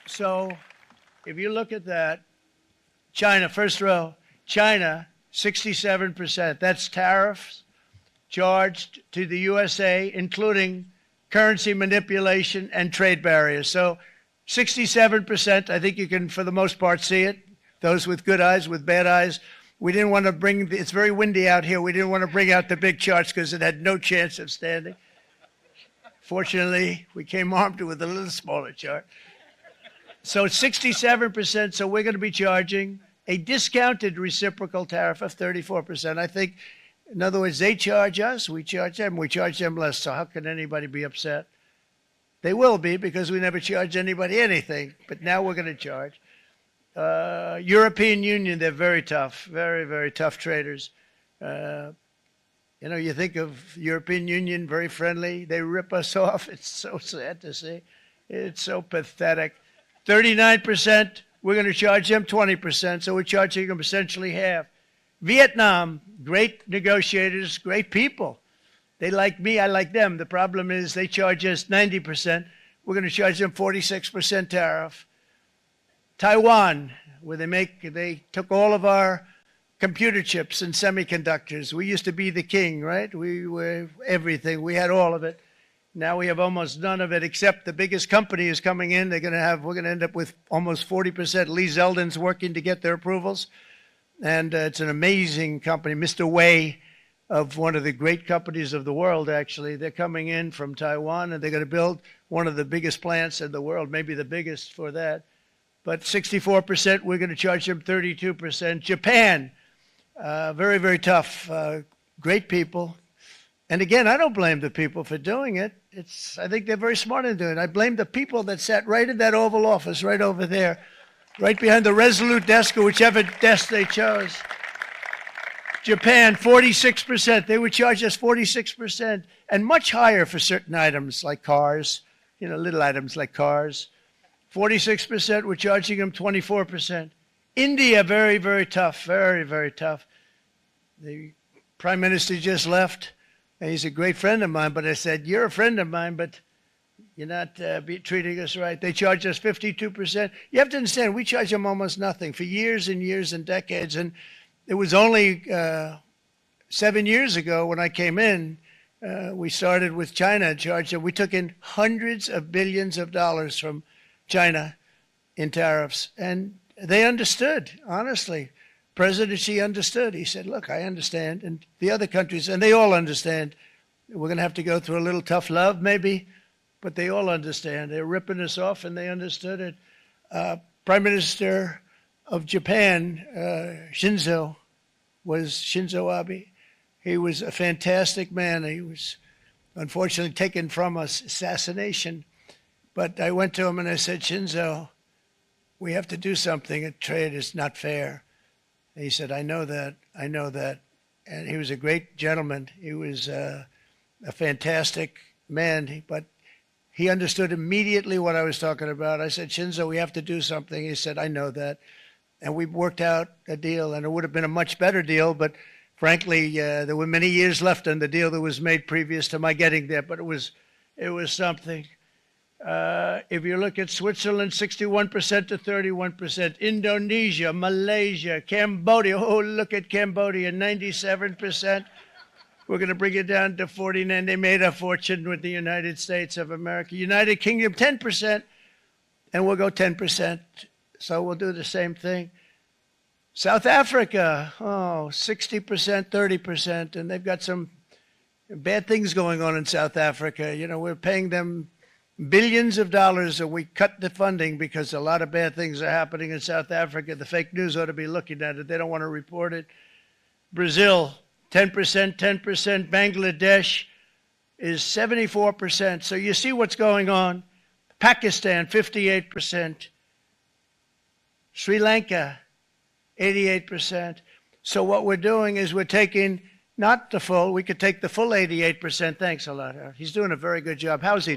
So if you look at that, China, first row, China, 67%. That's tariffs charged to the USA, including currency manipulation and trade barriers. So 67%, I think you can, for the most part, see it. Those with good eyes, with bad eyes. We didn't want to bring, it's very windy out here. We didn't want to bring out the big charts because it had no chance of standing. Fortunately, we came armed with a little smaller chart. So 67%, so we're going to be charging a discounted reciprocal tariff of 34%. I think, in other words, they charge us, we charge them less. So how can anybody be upset? They will be, because we never charge anybody anything. But now we're going to charge. European Union, they're very tough, very, very tough traders. You know, you think of European Union, very friendly. They rip us off. It's so sad to see. It's so pathetic. 39%, we're going to charge them 20%, so we're charging them essentially half. Vietnam, great negotiators, great people. They like me, I like them. The problem is they charge us 90%. We're going to charge them 46% tariff. Taiwan, where they took all of our computer chips and semiconductors. We used to be the king, right? We were everything. We had all of it. Now we have almost none of it, except the biggest company is coming in. We're going to end up with almost 40%. Lee Zeldin's working to get their approvals. And it's an amazing company. Mr. Wei, of one of the great companies of the world, actually, they're coming in from Taiwan, and they're going to build one of the biggest plants in the world, maybe the biggest for that. But 64%, we're going to charge them 32%. Japan, very, very tough, great people. And again, I don't blame the people for doing it. I think they're very smart in doing it. I blame the people that sat right in that Oval Office, right over there, right behind the Resolute desk or whichever desk they chose. Japan, 46%. They would charge us 46%, and much higher for certain items like cars, you know, little items like cars. 46%, we're charging them 24%. India, very, very tough, very, very tough. The Prime Minister just left. And he's a great friend of mine, but I said, you're a friend of mine, but you're not treating us right. They charge us 52%. You have to understand, we charge them almost nothing for years and years and decades. And it was only 7 years ago when I came in, we started with China and charged them. We took in hundreds of billions of dollars from China in tariffs. And they understood, honestly. President Xi understood. He said, look, I understand. And the other countries, and they all understand. We're going to have to go through a little tough love, maybe, but they all understand. They're ripping us off, and they understood it. Prime Minister of Japan, Shinzo Abe. He was a fantastic man. He was unfortunately taken from us, assassination. But I went to him and I said, Shinzo, we have to do something. A trade is not fair. He said, I know that, I know that. And he was a great gentleman. He was a fantastic man, but he understood immediately what I was talking about. I said, Shinzo, we have to do something. He said, I know that. And we worked out a deal, and it would have been a much better deal, but frankly, there were many years left on the deal that was made previous to my getting there, but it was something. If you look at Switzerland, 61% to 31%. Indonesia, Malaysia, Cambodia. Oh, look at Cambodia, 97%. We're going to bring it down to 49. They made a fortune with the United States of America. United Kingdom, 10%, and we'll go 10%. So we'll do the same thing. South Africa, 60%, 30%, and they've got some bad things going on in South Africa. You know, we're paying them billions of dollars, and we cut the funding because a lot of bad things are happening in South Africa. The fake news ought to be looking at it. They don't want to report it. Brazil, 10%, 10%. Bangladesh is 74%. So you see what's going on. Pakistan, 58%. Sri Lanka, 88%. So what we're doing is we're taking not the full, we could take the full 88%. Thanks a lot, Howard. He's doing a very good job. How's he?